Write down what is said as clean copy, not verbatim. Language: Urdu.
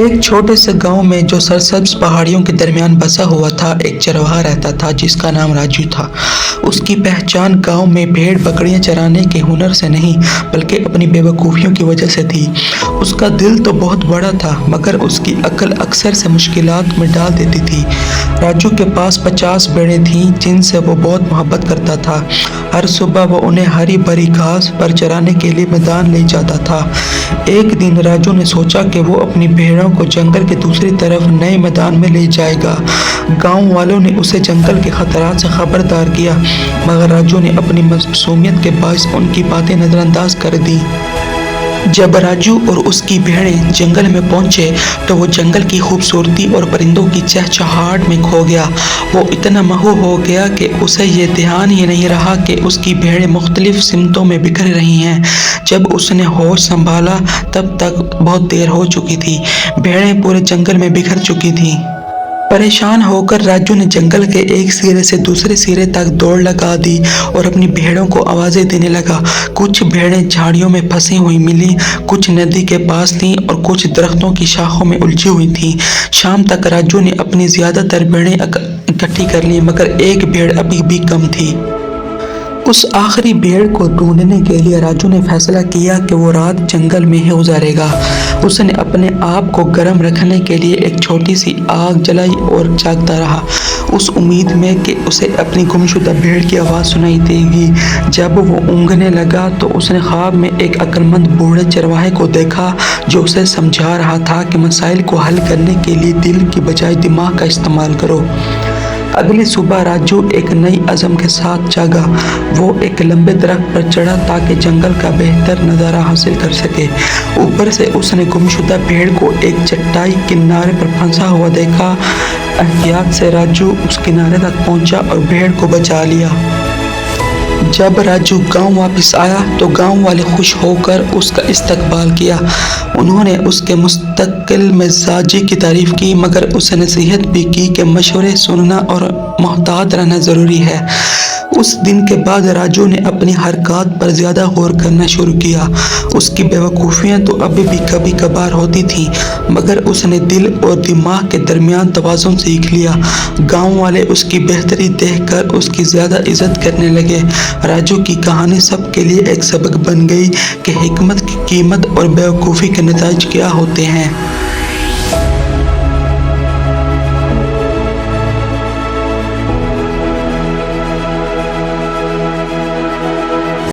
ایک چھوٹے سے گاؤں میں جو سرسبز پہاڑیوں کے درمیان بسا ہوا تھا، ایک چرواہا رہتا تھا جس کا نام راجو تھا۔ اس کی پہچان گاؤں میں بھیڑ بکریاں چرانے کے ہنر سے نہیں بلکہ اپنی بے وقوفیوں کی وجہ سے تھی۔ اس کا دل تو بہت بڑا تھا مگر اس کی عقل اکثر سے مشکلات میں ڈال دیتی تھی۔ راجو کے پاس 50 بھیڑیں تھیں جن سے وہ بہت محبت کرتا تھا۔ ہر صبح وہ انہیں ہری بھری گھاس پر چرانے کے لیے میدان لے جاتا تھا۔ ایک دن راجو نے سوچا کہ وہ اپنی بھیڑوں کو جنگل کے دوسری طرف نئے میدان میں لے جائے گا۔ گاؤں والوں نے اسے جنگل کے خطرات سے خبردار کیا مگر راجو نے اپنی معصومیت کے باعث ان کی باتیں نظر انداز کر دیں۔ جب راجو اور اس کی بھیڑیں جنگل میں پہنچے تو وہ جنگل کی خوبصورتی اور پرندوں کی چہچہاہٹ میں کھو گیا۔ وہ اتنا مہو ہو گیا کہ اسے یہ دھیان ہی نہیں رہا کہ اس کی بھیڑیں مختلف سمتوں میں بکھر رہی ہیں۔ جب اس نے ہوش سنبھالا تب تک بہت دیر ہو چکی تھی۔ بھیڑیں پورے جنگل میں بکھر چکی تھیں۔ پریشان ہو کر راجو نے جنگل کے ایک سرے سے دوسرے سرے تک دوڑ لگا دی اور اپنی بھیڑوں کو آوازیں دینے لگا۔ کچھ بھیڑیں جھاڑیوں میں پھنسی ہوئی ملیں، کچھ ندی کے پاس تھیں اور کچھ درختوں کی شاخوں میں الجھی ہوئی تھیں۔ شام تک راجو نے اپنی زیادہ تر بھیڑیں اکٹھی کر لیں مگر ایک بھیڑ ابھی بھی کم تھی۔ اس آخری بھیڑ کو ڈھونڈنے کے لیے راجو نے فیصلہ کیا کہ وہ رات جنگل میں ہی گزارے گا۔ اس نے اپنے آپ کو گرم رکھنے کے لیے ایک چھوٹی سی آگ جلائی اور جاگتا رہا، اس امید میں کہ اسے اپنی گمشدہ بھیڑ کی آواز سنائی دے گی۔ جب وہ اونگنے لگا تو اس نے خواب میں ایک عقل مند بوڑھے چرواہے کو دیکھا جو اسے سمجھا رہا تھا کہ مسائل کو حل کرنے کے لیے دل کی بجائے دماغ کا استعمال کرو۔ اگلی صبح راجو ایک نئی عزم کے ساتھ جاگا۔ وہ ایک لمبے درخت پر چڑھا تاکہ جنگل کا بہتر نظارہ حاصل کر سکے۔ اوپر سے اس نے گمشدہ بھیڑ کو ایک چٹائی کنارے پر پھنسا ہوا دیکھا۔ احتیاط سے راجو اس کنارے تک پہنچا اور بھیڑ کو بچا لیا۔ جب راجو گاؤں واپس آیا تو گاؤں والے خوش ہو کر اس کا استقبال کیا۔ انہوں نے اس کے مستقل مزاجی کی تعریف کی مگر اسے نصیحت بھی کی کہ مشورے سننا اور محتاط رہنا ضروری ہے۔ اس دن کے بعد راجو نے اپنی حرکات پر زیادہ غور کرنا شروع کیا۔ اس کی بے وقوفیاں تو ابھی بھی کبھی کبھار ہوتی تھیں مگر اس نے دل اور دماغ کے درمیان توازن سیکھ لیا۔ گاؤں والے اس کی بہتری دیکھ کر اس کی زیادہ عزت کرنے لگے۔ راجو کی کہانی سب کے لیے ایک سبق بن گئی کہ حکمت کی قیمت اور بے وقوفی کے نتائج کیا ہوتے ہیں۔